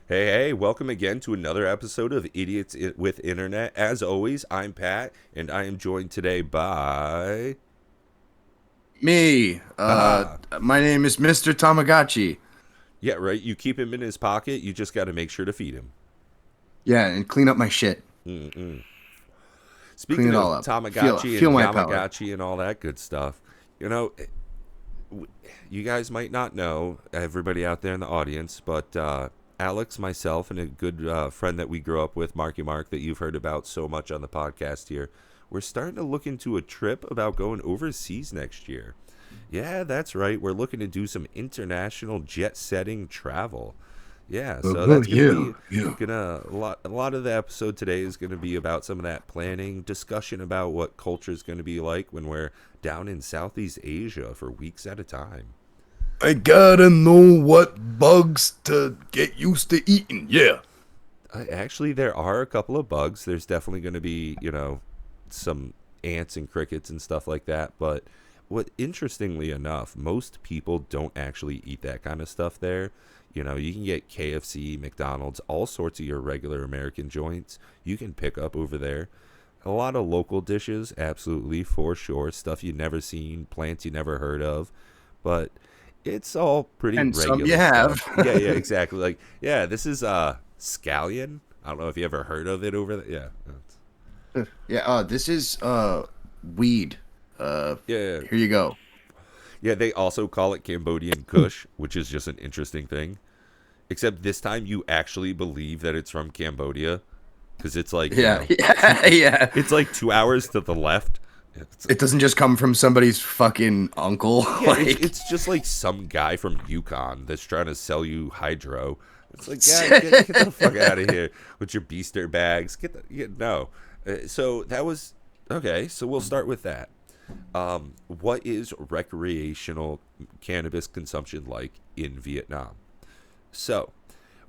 Hey, welcome again to another episode of with Internet. As always, I'm Pat, and I am joined today by. Me, Haha. my name is Mr. Tamagotchi. Yeah, right. You keep him in his pocket, you just got to make sure to feed him. Yeah, and clean up my shit. Mm-mm. Clean Speaking it all of up. Feel Tamagotchi feel and my power. Yamagotchi and all that good stuff, you know, you guys might not know, everybody out there in the audience, but Alex, myself, and a good friend that we grew up with, Marky Mark, that you've heard about so much on the podcast here, we're starting to look into a trip about going overseas next year. Yeah, that's right. We're looking to do some international jet setting travel. Yeah, so that's gonna Yeah, be yeah. gonna a lot of the episode today is gonna be about some of that planning, discussion about what culture is gonna be like when we're down in Southeast Asia for weeks at a time. I gotta know what bugs to get used to eating. Yeah. Actually, there are a couple of bugs. There's definitely going to be, some ants and crickets and stuff like that. But interestingly enough, most people don't actually eat that kind of stuff there. You can get KFC, McDonald's, all sorts of your regular American joints. You can pick up over there. A lot of local dishes, absolutely, for sure. Stuff you never seen, plants you never heard of. But it's all pretty And some you regular stuff. have. Yeah, exactly. Like, yeah, this is scallion. I don't know if you ever heard of it over there. Yeah. Yeah, this is weed. Uh Yeah. Here you go. Yeah, they also call it Cambodian Kush, which is just an interesting thing. Except this time you actually believe that it's from Cambodia because it's like, Yeah, yeah, yeah. it's like 2 hours to the left. It's, It doesn't just come from somebody's fucking uncle. yeah, it's Like it's just like some guy from Yukon that's trying to sell you hydro. It's like, yeah, get the fuck out of here with your beaster bags. No. So that was okay. So we'll start with that. What is recreational cannabis consumption like in Vietnam? So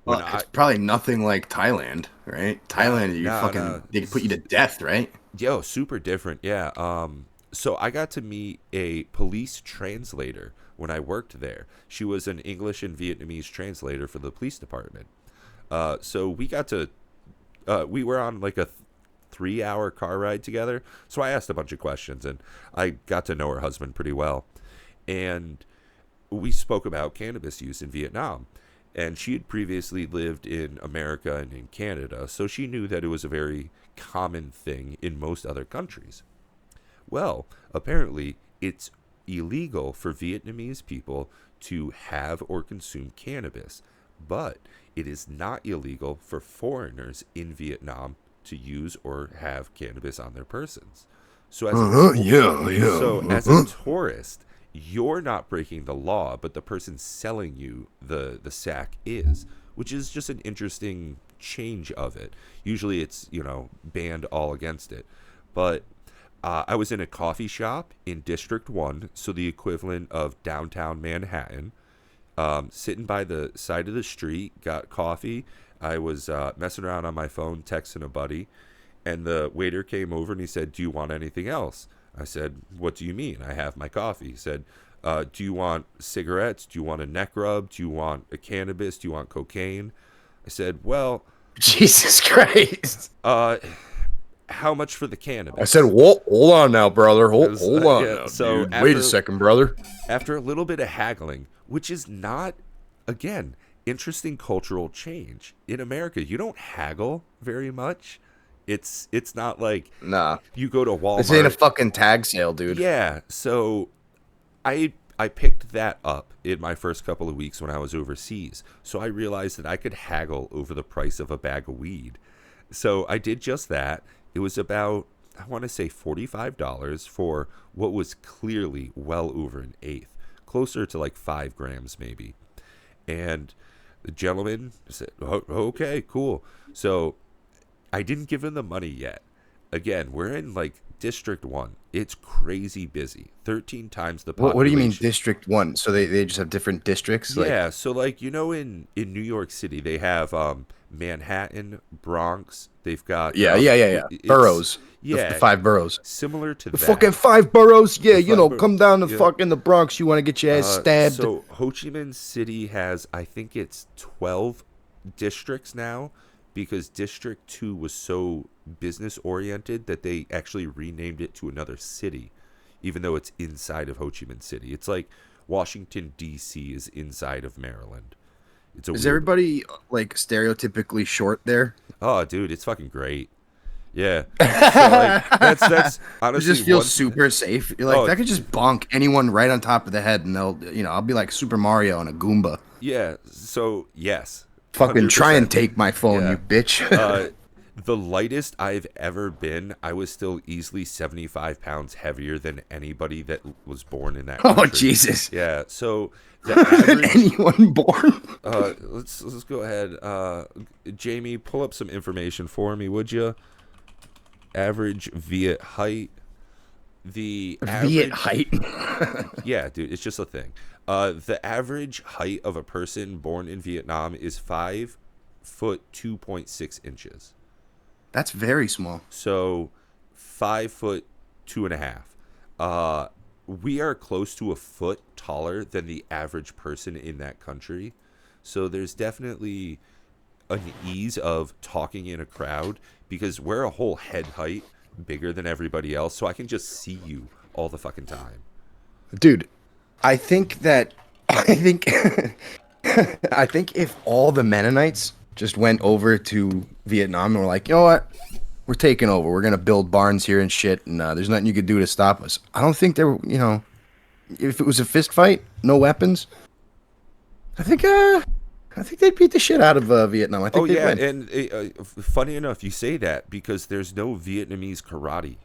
when Well, I it's probably nothing like Thailand, right? Thailand, you no, fucking they put you to death, right? yo, super different. Yeah. So I got to meet a police translator when I worked there. She was an English and Vietnamese translator for the police department. So we got to we were on like a 3 hour car ride together. So I asked a bunch of questions and I got to know her husband pretty well. And we spoke about cannabis use in Vietnam. And she had previously lived in America and in Canada, so she knew that it was a very common thing in most other countries. Well, apparently, it's illegal for Vietnamese people to have or consume cannabis, but it is not illegal for foreigners in Vietnam to use or have cannabis on their persons. So as a Yeah, so yeah. as a tourist, you're not breaking the law, but the person selling you the sack is, which is just an interesting change of it. Usually it's, banned all against it. But I was in a coffee shop in District 1, so the equivalent of downtown Manhattan, sitting by the side of the street, got coffee. I was messing around on my phone, texting a buddy, and the waiter came over and he said, "Do you want anything else?" I said, "What do you mean? I have my coffee." He said, "Do you want cigarettes? Do you want a neck rub? Do you want a cannabis? Do you want cocaine?" I said, "Well, Jesus Christ. uh, how much for the I said, cannabis?" "Whoa, hold on now, brother. Hold on Yeah, now, so dude. Wait a second, brother." after a little bit of haggling, which is not, again, interesting cultural change in America, you don't haggle very much. It's not like Nah, you go to this ain't a Walmart. fucking tag sale, dude. Yeah, so I picked that up in my first couple of weeks when I was overseas. So I realized that I could haggle over the price of a bag of weed. So I did just that. It was about, I want to say, $45 for what was clearly well over an eighth, closer to like 5 grams maybe. And the gentleman said, "Okay, cool." So I didn't give him the money yet. Again, we're in like District 1. It's crazy busy. 13 times the What do you mean population. District 1? So they just have different districts? Like, Yeah, so like in New York City, they have Manhattan, Bronx. They've got yeah. it's Boroughs. The yeah, five boroughs. similar to The fucking that. five boroughs? Yeah, The five come down to yeah. fucking the Bronx. You want to get your ass stabbed. So Ho Chi Minh City has, I think it's 12 districts now because District 2 was so business oriented that they actually renamed it to another city, even though it's inside of Ho Chi Minh City. It's like Washington, D.C. is inside of Maryland. It's a Is weird. everybody like stereotypically short there? Oh, dude, it's fucking great. Yeah. So, like, that's You honestly just feel one- super safe. You're like, Oh. that could just bonk anyone right on top of the head, and they'll, I'll be like Super Mario and a Goomba. Yeah. So yes. Fucking try and 100%. take my phone, Yeah. you bitch. The lightest I've ever been, I was still easily 75 pounds heavier than anybody that was born in that Oh, country. Jesus. Yeah. So the average. Anyone born? Let's go ahead. Jamie, pull up some information for me, would you? Average Viet height. The Viet average, height. yeah, dude, it's just a thing. The average height of a person born in Vietnam is 5'2" 2.6". That's very small. So 5'2.5". We are close to a foot taller than the average person in that country. So there's definitely an ease of talking in a crowd because we're a whole head height bigger than everybody else. So I can just see you all the fucking time. Dude, I think I think if all the Mennonites just went over to Vietnam and were like, you know what? We're taking over. We're gonna build barns here and shit, and there's nothing you could do to stop us. I don't think there, if it was a fist fight, no weapons. I think they'd beat the shit out of Vietnam. I think Oh they'd yeah, win. and funny enough, you say that because there's no Vietnamese karate.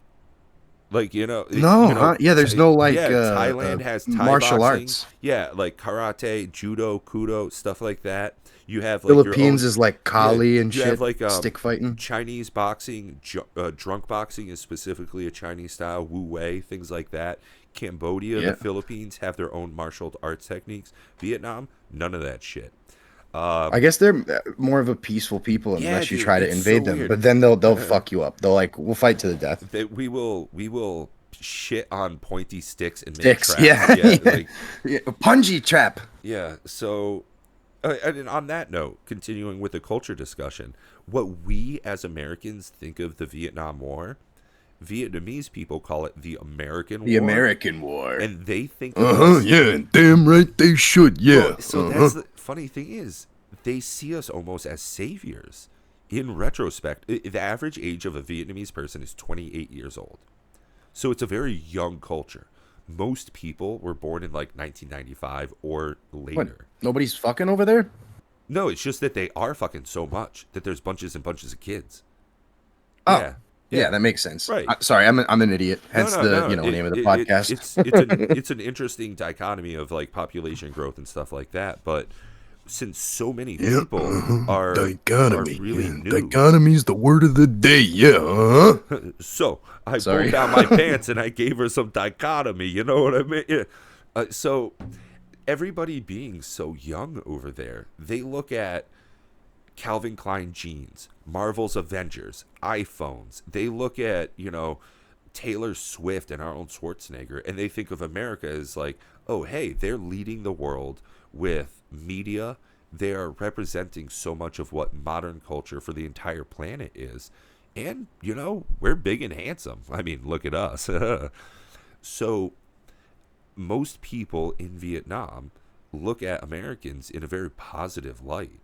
Like No, huh? Yeah, there's no, like, Thailand has Thai martial boxing. arts. Yeah, like karate, judo, kudo, stuff like that. You have like your Philippines own, is like Kali and you shit. have like stick fighting. Chinese boxing, drunk boxing is specifically a Chinese style, Wu Wei, things like that. Cambodia, Yeah. the Philippines have their own martial arts techniques. Vietnam, none of that shit. I guess they're more of a peaceful people Yeah, unless you dude, try to it's invade so them. weird. But then they'll fuck you up. They'll like, we'll fight to the death. That we will shit on pointy sticks and make Sticks, traps. yeah, Yeah, yeah. like, Yeah, punji trap. yeah. So, and on that note, continuing with the culture discussion, what we as Americans think of the Vietnam War, Vietnamese people call it the American The War. American War. And they think of Uh-huh, us. yeah, damn right they should, yeah. Well, so that's the funny thing is, they see us almost as saviors. In retrospect, the average age of a Vietnamese person is 28 years old. So it's a very young culture. Most people were born in like 1995 or What? later. Nobody's fucking over there? No, it's just that they are fucking so much that there's bunches and bunches of kids. Oh, yeah, that makes sense. Right. Sorry, I'm an idiot. Hence No, the no, name of the podcast. It's an interesting dichotomy of like population growth and stuff like that. But since so many people are Dichotomy. really yeah. new, Dichotomy's the word of the day, yeah, uh-huh. so I Sorry. pulled down my pants and I gave her some dichotomy. You know what I mean? Yeah. So everybody being so young over there, they look at Calvin Klein jeans, Marvel's Avengers, iPhones. They look at, Taylor Swift and Arnold Schwarzenegger, and they think of America as like, oh, hey, they're leading the world with media. They are representing so much of what modern culture for the entire planet is. And, we're big and handsome. I mean, look at us. So most people in Vietnam look at Americans in a very positive light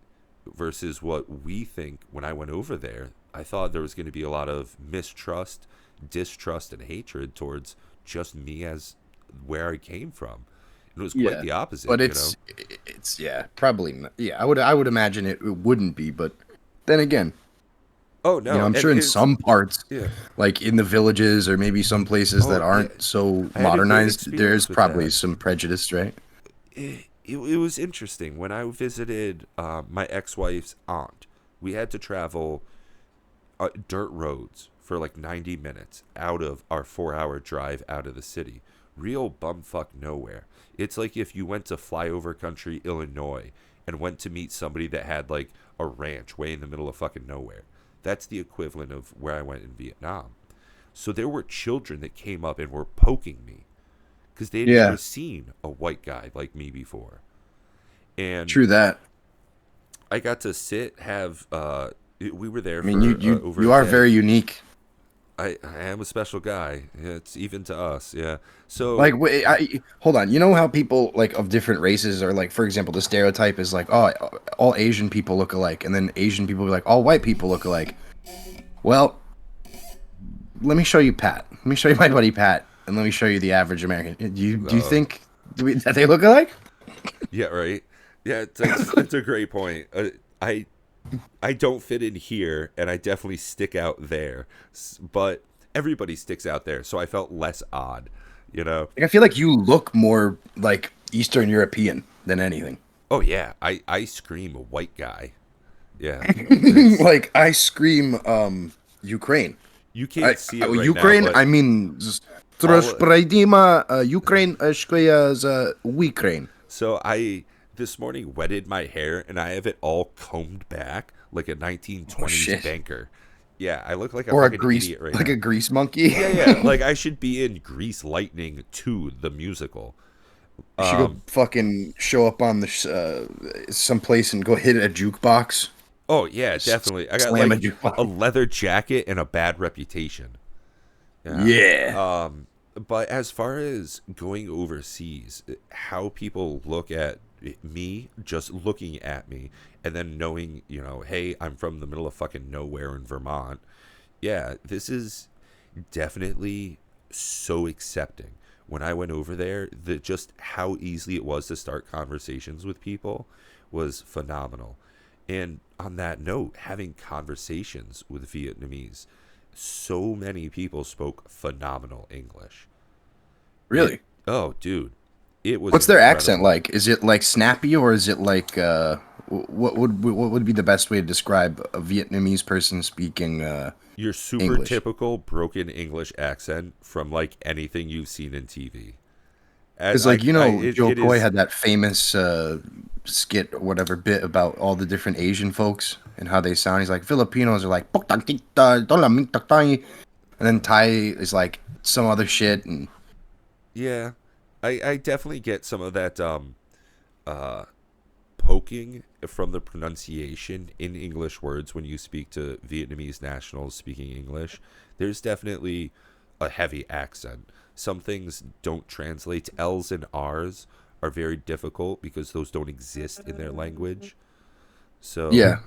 versus what we think. When I went over there, I thought there was going to be a lot of mistrust, distrust, and hatred towards just me as where I came from. It was quite the opposite. But it's probably not. Yeah, I would imagine it wouldn't be, but then again, Oh no, I'm and sure in it's- some parts, Yeah. like in the villages or maybe some places Oh, that aren't yeah. so I had a great modernized, experience there's with probably that. some prejudice, right? It was interesting when I visited my ex-wife's aunt. We had to travel dirt roads for like 90 minutes out of our 4-hour drive out of the city. Real bumfuck nowhere. It's like if you went to flyover country Illinois and went to meet somebody that had like a ranch way in the middle of fucking nowhere. That's the equivalent of where I went in Vietnam. So there were children that came up and were poking me because they had never seen a white guy like me before. And True that. I got to we were there I mean, for you over you a are day. very unique. I am a special guy. Yeah, it's even to us. Yeah. So Like, hold on. You know how people like of different races are like, for example, the stereotype is like, oh, all Asian people look alike, and then Asian people be like, all white people look alike. Well, let me show you Pat. Let me show you my buddy Pat, and let me show you the average American. Do you think that they look alike? yeah, right. Yeah, it's a great point. I don't fit in here, and I definitely stick out there. But everybody sticks out there, so I felt less odd. You know. Like, I feel like you look more like Eastern European than anything. Oh yeah, I scream a white guy. Yeah. It's, Like I scream, Ukraine. you can't see it right Ukraine. now, but I mean, all, Ukraine, Ukraine. so I this morning wetted my hair and I have it all combed back like a 1920s shit. banker. Yeah, I look like a Or a fucking grease, idiot right like now. a grease monkey. Yeah, yeah, like I should be in Grease Lightning 2, the musical. You should go fucking show up on the someplace and go hit a jukebox. Oh yeah, definitely. I got Slam a like jukebox. a leather jacket and a bad reputation. Yeah. But as far as going overseas, how people look at me, just looking at me, and then knowing, hey, I'm from the middle of fucking nowhere in Vermont. Yeah, this is definitely so accepting. When I went over there, just how easily it was to start conversations with people was phenomenal. And on that note, having conversations with Vietnamese, so many people spoke phenomenal English. Really? Oh, dude, it was. What's their accent incredible. like? Is it like snappy, or is it like what would be the best way to describe a Vietnamese person speaking Your super English? typical broken English accent from like anything you've seen in TV. Because like Joe It Coy is. had that famous skit or whatever bit about all the different Asian folks and how they sound. He's like Filipinos are like and then Thai is like some other shit and Yeah, I definitely get some of that uh poking from the pronunciation in English words when you speak to Vietnamese nationals speaking English. There's definitely a heavy accent. Some things don't translate. L's and R's are very difficult because those don't exist in their language. So, yeah.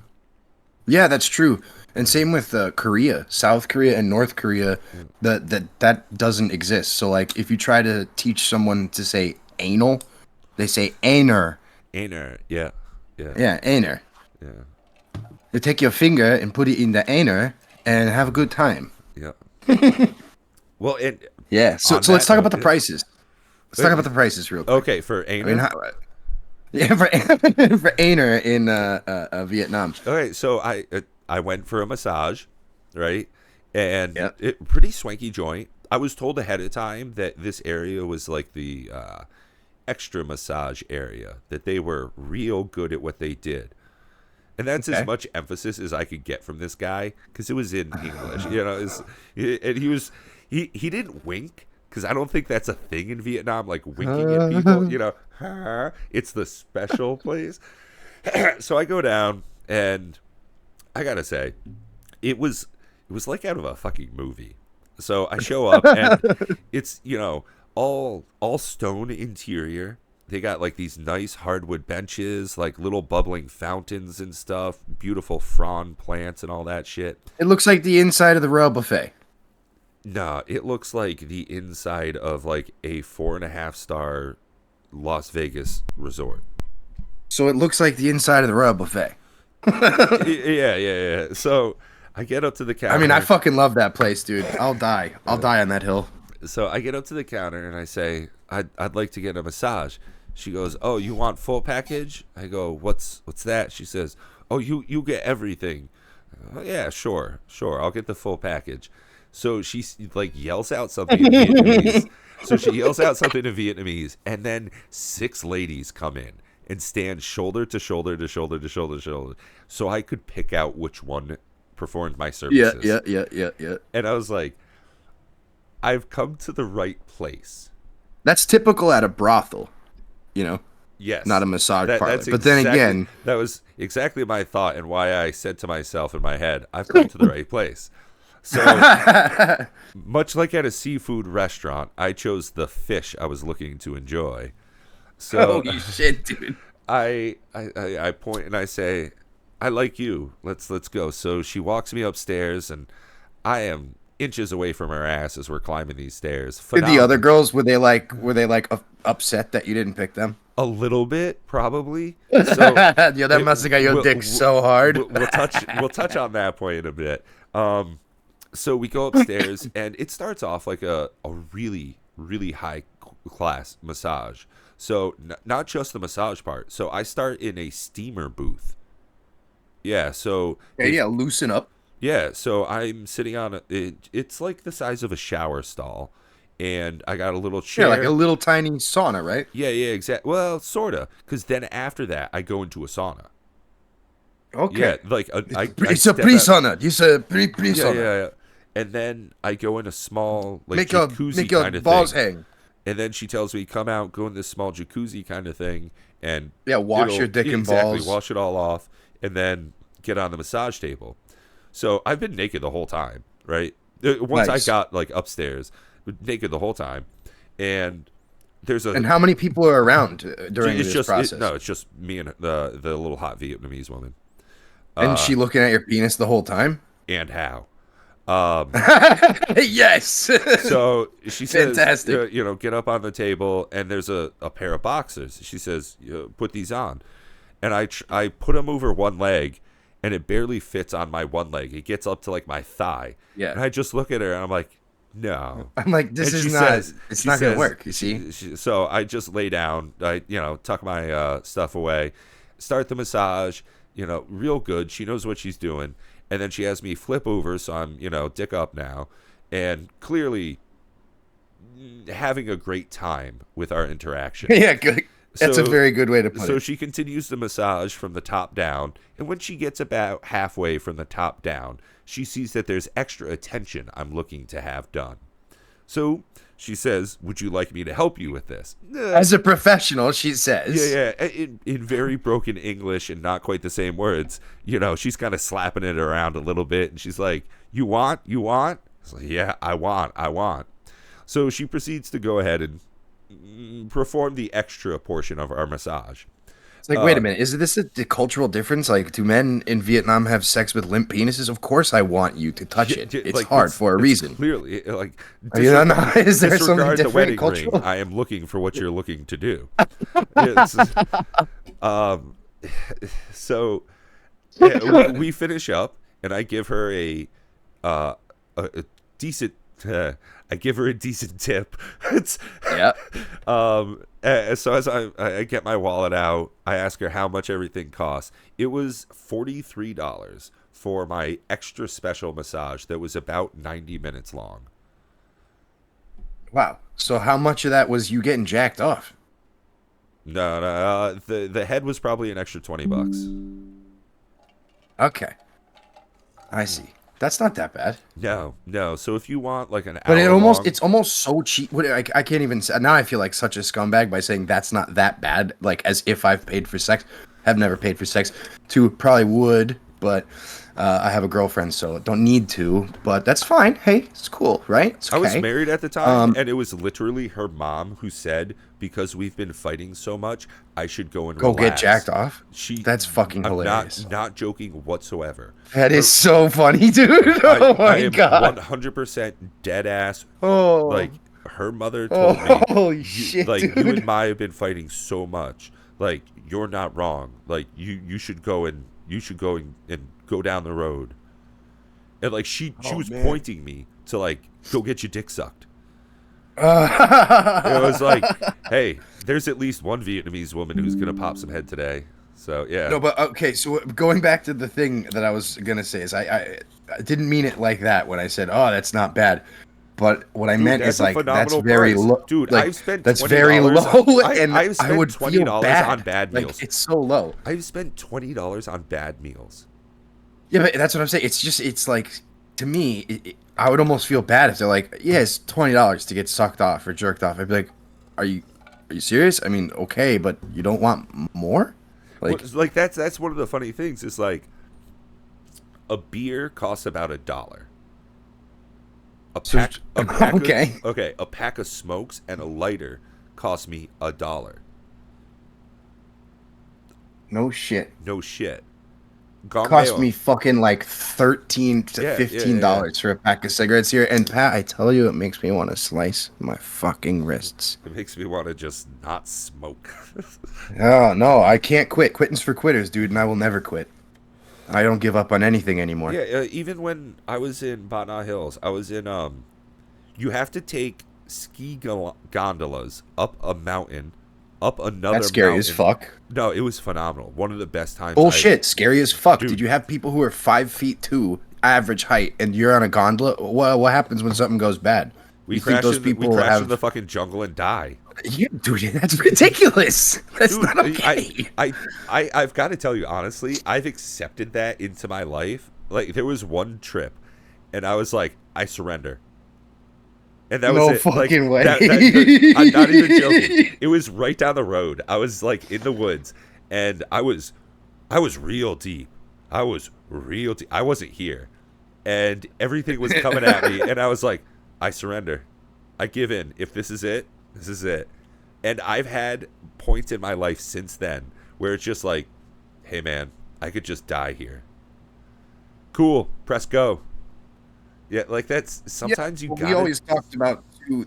Yeah, that's true. And same with Korea, South Korea and North Korea, that doesn't exist. So like if you try to teach someone to say anal, they say aner. Aner, yeah, yeah, Yeah, aner. yeah, You take your finger and put it in the aner and have a good time. yeah. Well, and Yeah. So on so let's that talk note, about the prices. Let's talk about the prices real quick. okay, for I mean, Aner. yeah, for for aner in Vietnam. Okay, so I went for a massage, right? And Yep. it pretty swanky joint. I was told ahead of time that this area was like the extra massage area, that they were real good at what they did. And that's as Okay. much emphasis as I could get from this guy because it was in English, and he didn't wink because I don't think that's a thing in Vietnam, like winking at people. It's the special place. So I go down, and I gotta say, it was like out of a fucking movie. So I show up, and it's all stone interior. They got like these nice hardwood benches, like little bubbling fountains and stuff, beautiful frond plants and all that shit. It looks like the inside of the Royal Buffet. Nah, it looks like the inside of like a 4.5 star Las Vegas resort. So it looks like the inside of the Royal Buffet. Yeah, yeah, yeah. So I get up to the counter. I mean, I fucking love that place, dude. I'll die. I'll die on that hill. So I get up to the counter and I say, I'd like to get a massage. She goes, "Oh, you want full package?" I go, "What's that?" She says, "Oh, you get everything." Oh, yeah, sure, I'll get the full package. So she like yells out something in Vietnamese. So she yells out something in Vietnamese, and then 6 ladies come in and stand shoulder to shoulder to shoulder to shoulder to shoulder, so I could pick out which one performed my Yeah, services. yeah. And I was like, I've come to the right place. That's typical at a brothel, you know? Yes. not a massage parlor. That's But then exactly, again, that was exactly my thought and why I said to myself in my head, I've come to the right place. So, much like at a seafood restaurant, I chose the fish I was looking to enjoy. So holy shit, dude. I point and I say, I like you. Let's go. So she walks me upstairs, and I am inches away from her ass as we're climbing these stairs. Did the other girls were they like upset that you didn't pick them? A little bit, probably. So Yeah, that must have got your dick so hard. We'll touch on that point in a bit. So we go upstairs, and it starts off like a really, really high class massage. So not just the massage part. So I start in a steamer booth. Yeah, so Yeah, loosen up. yeah, so I'm sitting on it's like the size of a shower stall, and I got a little chair. Yeah, like a little tiny sauna, right? Yeah, exactly. Well, sorta, because then after that, I go into a sauna. Okay. Yeah, like I It's a step out- pre-sauna. You said pre Yeah, sauna. yeah. And then I go in a small like Make your jacuzzi kind of balls thing. hang. And then she tells me, "Come out, go in this small jacuzzi kind of thing, and Yeah, wash it'll- your dick and exactly, balls. wash it all off, and then get on the massage table." So I've been naked the whole time, right? Once Nice. I got like upstairs, naked the whole time, and there's a And how many people are around during it's this just process? no, it's just me and the little hot Vietnamese woman, and she looking at your penis the whole time? and how. Yes. So she says, Fantastic. get up on the table, and there's a pair of boxers. She says, put these on. And I put them over one leg, and it barely fits on my one leg. It gets up to like my thigh. Yeah. And I just look at her, and I'm like, no. I'm like, this And is she not. says- It's she not gonna says- work. You see? So I just lay down. I tuck my stuff away, start the massage. Real good. She knows what she's doing. And then she has me flip over, so I'm, dick up now, and clearly having a great time with our interaction. Yeah, good. That's a So- very good way to put So it. she continues the massage from the top down, and when she gets about halfway from the top down, she sees that there's extra attention I'm looking to have done. So she says, "Would you like me to help you with this?" As a professional, she says. Yeah. In very broken English and not quite the same words. She's kind of slapping it around a little bit, and she's like, "You want? You want?" I was like, "Yeah, I want." So she proceeds to go ahead and perform the extra portion of our massage. It's like, wait a minute. Is this a cultural difference? Like, do men in Vietnam have sex with limp penises? Of course, I want you to touch it. Yeah, It's like, hard for a it's reason. Clearly, like, You don't know? Is there something disregard the different wedding cultural? ring. I am looking for what you're looking to do. It's- so we finish up, and I give her a decent. I give her a decent tip. It's Yeah. so as I get my wallet out, I ask her how much everything costs. It was $43 for my extra special massage that was about 90 minutes long. Wow. So how much of that was you getting jacked off? No, the head was probably an extra $20. Okay. I see. That's not that bad. No. So if you want like an hour But long, it's almost so cheap. I can't even say. Now I feel like such a scumbag by saying that's not that bad. Like as if I've paid for sex. Have never paid for sex. Probably would, but I have a girlfriend, so don't need to. But that's fine. Hey, it's cool, right? It's I was okay. married at the time, and it was literally her mom who said, because we've been fighting so much, I should go and Go get relax. jacked off. She, That's fucking I'm hilarious. not joking whatsoever. That is so funny, dude. Oh I my am god. 100% dead ass. Oh. Like her mother told me, Holy shit, like dude. you and Maya have been fighting so much. Like you're not wrong. Like you should go and go down the road. And like she was man. pointing me to like go get your dick sucked. It was like, hey, there's at least one Vietnamese woman who's gonna pop some head today. So yeah. No, but okay. So going back to the thing that I was gonna say is I didn't mean it like that when I said, "Oh, that's not bad." But what I meant that's is a like that's phenomenal very price. low. Dude, like, I've spent that's $20 very low, and I've spent I would feel $20 bad on bad like, meals. it's so low. I've spent $20 on bad meals. Yeah, but that's what I'm saying. It's like to me, I would almost feel bad if they're like, "Yeah, it's $20 to get sucked off or jerked off." I'd be like, "Are you are you serious? I mean, okay, but you don't want more? Like, Like that's one of the funny things. Is like a beer costs about $1. A So- pack, a pack okay. a pack of smokes and a lighter cost me $1. no shit. No shit. Gone Cost Mayo. me fucking like $13 to Yeah, $15 for a pack of cigarettes here. And Pat, I tell you, it makes me want to slice my fucking wrists. It makes me want to just not smoke. Oh no, I can't quit. Quitting's for quitters, dude, and I will never quit. I don't give up on anything anymore. Yeah, even when I was in Botna Hills, I was in you have to take ski gondolas up a mountain, up another That's scary mountain. as fuck. No, it was phenomenal. One of the best times. Bullshit, scary as fuck. Dude. Did you have people who are 5'2" average height and you're on a gondola? What happens when something goes bad? We You think crashed, those in, we people crashed have? in the fucking jungle and die. Yeah, dude, that's ridiculous. That's Dude, not okay. I've got to tell you honestly, I've accepted that into my life. Like there was one trip, and I was like, I surrender. And that was No it. Like, fucking way. I'm not even joking. It was right down the road. I was like in the woods, and I was real deep. I was real deep. I wasn't here, and everything was coming at me, and I was like, I surrender. I give in. If this is it, this is it. And I've had points in my life since then where it's just like, hey man, I could just die here. Cool, press go. Yeah, like that's sometimes you Well, got. we always talked about too,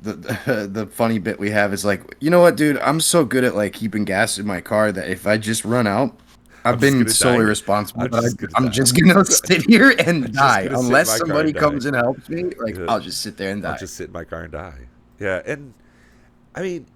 the funny bit we have is like, you know what, dude? I'm so good at like keeping gas in my car that if I just run out, I've I'm just been gonna solely die. responsible. I'm but just gonna I'm die. just gonna sit here and just die gonna sit in unless my car somebody and die. comes and helps me. Like Yeah. I'll just sit there and die. I'll just sit in my car and die. Yeah, and I mean,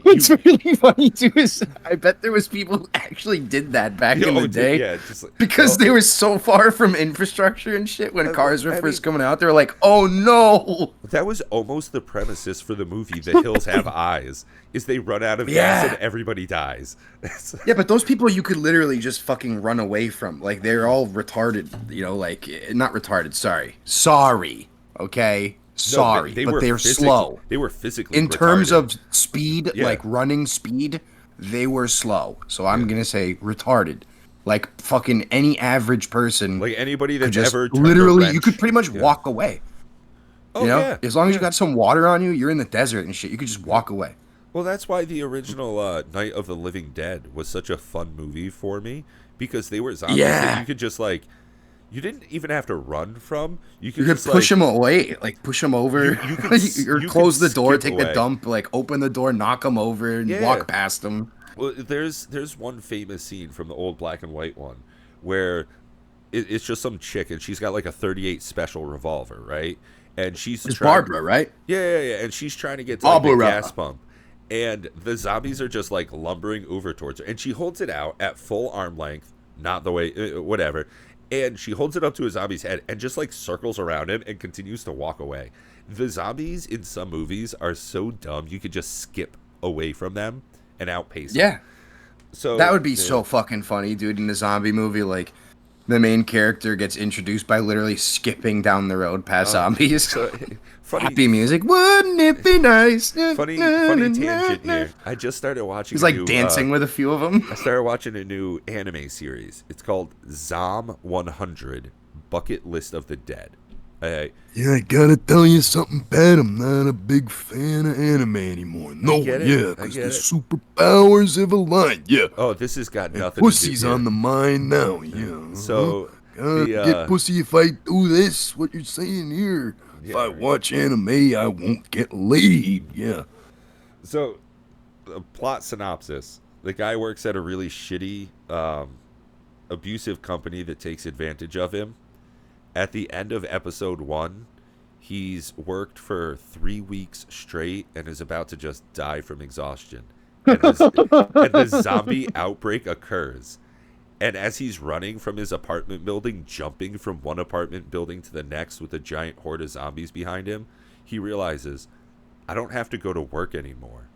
What's really funny too is I bet there was people who actually did that back in the day. yeah, just like, Because well, they were so far from infrastructure and shit when cars were I first mean- coming out. They were like, "Oh no!" that was almost the premises for the movie The Hills Have Eyes. Is they run out of gas Yeah. and everybody dies. Yeah, but those people you could literally just fucking run away from. Like they're all retarded, you know, like not retarded, sorry. Okay? Sorry, they but were they're physically- slow. They were physically In terms retarded. of speed, Yeah. like running speed, they were slow. So I'm going to say retarded. Like fucking any average person like anybody could that's just ever turned a literally you wrench. could pretty much Yeah. walk away. Oh, You know? yeah. As long as you yeah. got some water on you, you're in the desert and shit. You could just walk away. Well, that's why the original Night of the Living Dead was such a fun movie for me, because they were zombies that Yeah. you could just like, you didn't even have to run from. You could You could just push like, them away, like push them over, You could or you close could the door, skip take away. the dump, like open the door, knock them over, and Yeah. walk past them. Well, there's one famous scene from the old black and white one where it's just some chick and she's got like a 38 special revolver, right? And she's It's trying- Barbara, right? Yeah, and she's trying to get to like, the Barbara. gas pump, and the zombies are just like lumbering over towards her, and she holds it out at full arm length, not the way, whatever, and she holds it up to a zombie's head and just like circles around him and continues to walk away. The zombies in some movies are so dumb you could just skip away from them and outpace them. Yeah, So that would be yeah. so fucking funny, dude. In the zombie movie, like the main character gets introduced by literally skipping down the road past zombies. So, funny, Happy music. Wouldn't it be nice? funny tangent here. I just started watching. He's a like new, dancing with a few of them. I started watching a new anime series. It's called Zom 100 Bucket List of the Dead. Yeah, I gotta tell you something, Pat. I'm not a big fan of anime anymore. No, get it, yeah, I because get the it. superpowers have aligned. Yeah, Oh, this has got and nothing pussy's to do on the mind now. Yeah. So, Gotta the, get pussy if I do this. What you're saying here? If Yeah, I right. watch anime, I won't get laid. Yeah. So, the plot synopsis. The guy works at a really shitty, abusive company that takes advantage of him. At the end of episode 1, he's worked for 3 weeks straight and is about to just die from exhaustion. And the zombie outbreak occurs. And as he's running from his apartment building, jumping from one apartment building to the next with a giant horde of zombies behind him, he realizes, I don't have to go to work anymore.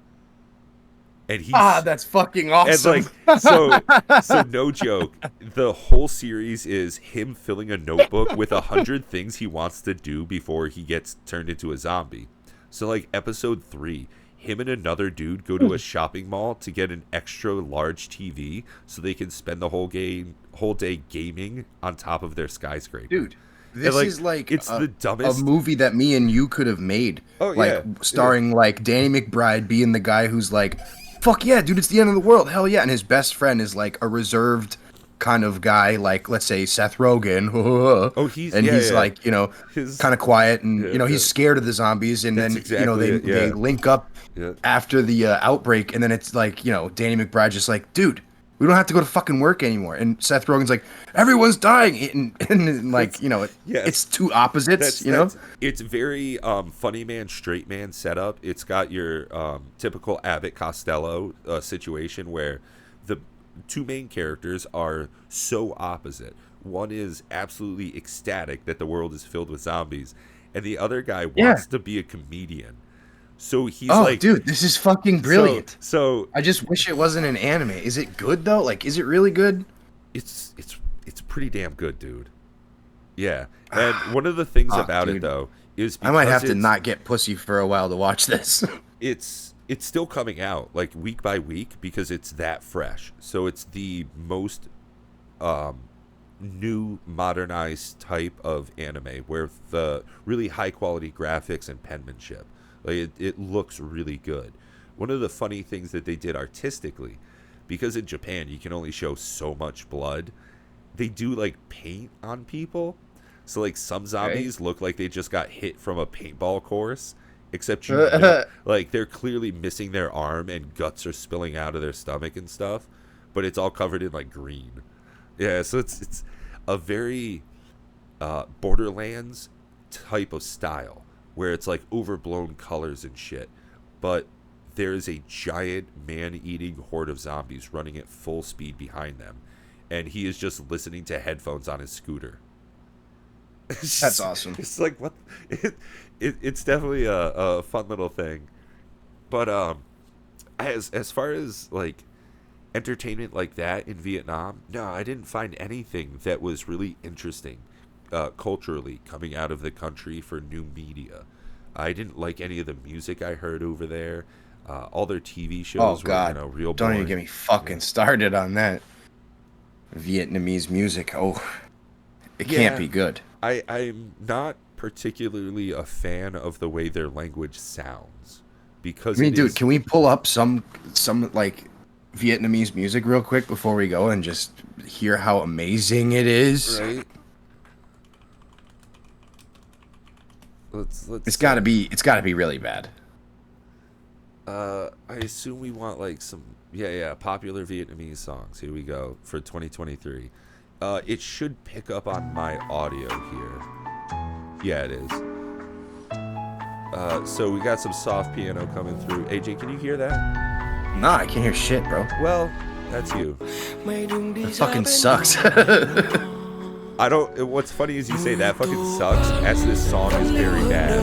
And he's That's fucking awesome. and like so no joke, the whole series is him filling a notebook with 100 things he wants to do before he gets turned into a zombie. So like episode 3, him and another dude go to a shopping mall to get an extra large TV so they can spend the whole day gaming on top of their skyscraper. Dude, this like, is like it's the dumbest a movie that me and you could have made. Oh, like yeah. starring like Danny McBride being the guy who's like, fuck yeah, dude, it's the end of the world. Hell yeah. And his best friend is like a reserved kind of guy, like let's say Seth Rogen. Oh, he's like, you know, His- kind of quiet and you know, he's yeah. scared of the zombies, and That's then you know exactly it, they yeah. link up Yeah. after the outbreak, and then it's like, you know, Danny McBride just like, dude, we don't have to go to fucking work anymore. And Seth Rogen's like, everyone's dying, and like, you know, Yes. it's two opposites, you know. It's very funny man, straight man setup. It's got your typical Abbott Costello situation where the two main characters are so opposite. One is absolutely ecstatic that the world is filled with zombies, and the other guy wants to be a comedian. So he's like, dude, this is fucking brilliant. So I just wish it wasn't an anime. Is it good though? Like, is it really good? it's pretty damn good, dude. Yeah, and one of the things about it dude. though is I might because have to it's- not get pussy for a while to watch this. it's still coming out like week by week because it's that fresh. So it's the most new modernized type of anime where the really high quality graphics and penmanship, like it looks really good. One of the funny things that they did artistically, because in Japan you can only show so much blood, they do like paint on people. So like some zombies look like they just got hit from a paintball course, except like they're clearly missing their arm and guts are spilling out of their stomach and stuff, but it's all covered in like green. Yeah, so it's a very Borderlands type of style where it's like overblown colors and shit, but there is a giant man-eating horde of zombies running at full speed behind them, and he is just listening to headphones on his scooter. That's awesome. It's like what it's definitely a fun little thing. But as far as like entertainment like that in Vietnam, no, I didn't find anything that was really interesting culturally coming out of the country for new media. I didn't like any of the music I heard over there. All their TV shows Oh god, were, real don't boring. even get me fucking started on that. Vietnamese music. Oh, it can't Yeah. be good. I'm not particularly a fan of the way their language sounds because I mean, it dude, is- can we pull up some like Vietnamese music real quick before we go and just hear how amazing it is? right? Let's It's got to be really bad. I assume we want like some popular Vietnamese songs. Here we go for 2023. It should pick up on my audio here. Yeah, it is. So we got some soft piano coming through. AJ, can you hear that? Nah, I can't hear shit, bro. Well, that's you. It fucking sucks. I don't. What's funny is you say that fucking sucks, as this song is very bad.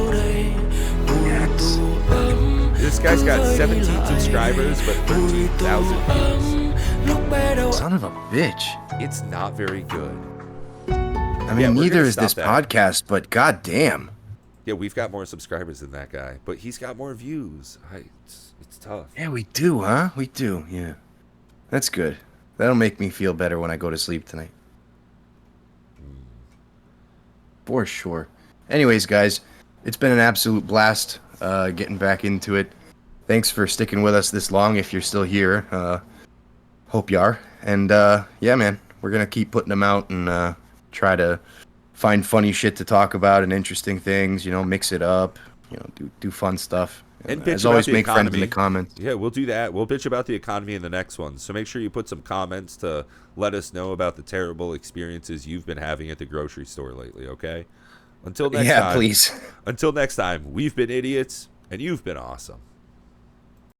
This guy's got 17 subscribers, but 13,000 views. Son of a bitch. It's not very good. I mean, Yeah, we're neither gonna is this stop that. podcast, but goddamn. Yeah, we've got more subscribers than that guy, but he's got more views. It's tough. Yeah, we do, huh? We do, yeah. That's good. That'll make me feel better when I go to sleep tonight. For sure. Anyways, guys, it's been an absolute blast getting back into it. Thanks for sticking with us this long if you're still here. Hope you are. And yeah, man, we're going to keep putting them out and try to find funny shit to talk about and interesting things, you know, mix it up, you know, do fun stuff. And bitch as always, about the make friends in the economy. comments. Yeah, we'll do that. We'll bitch about the economy in the next one. So make sure you put some comments to let us know about the terrible experiences you've been having at the grocery store lately, okay? Until next time. Please. Until next time, we've been idiots and you've been awesome.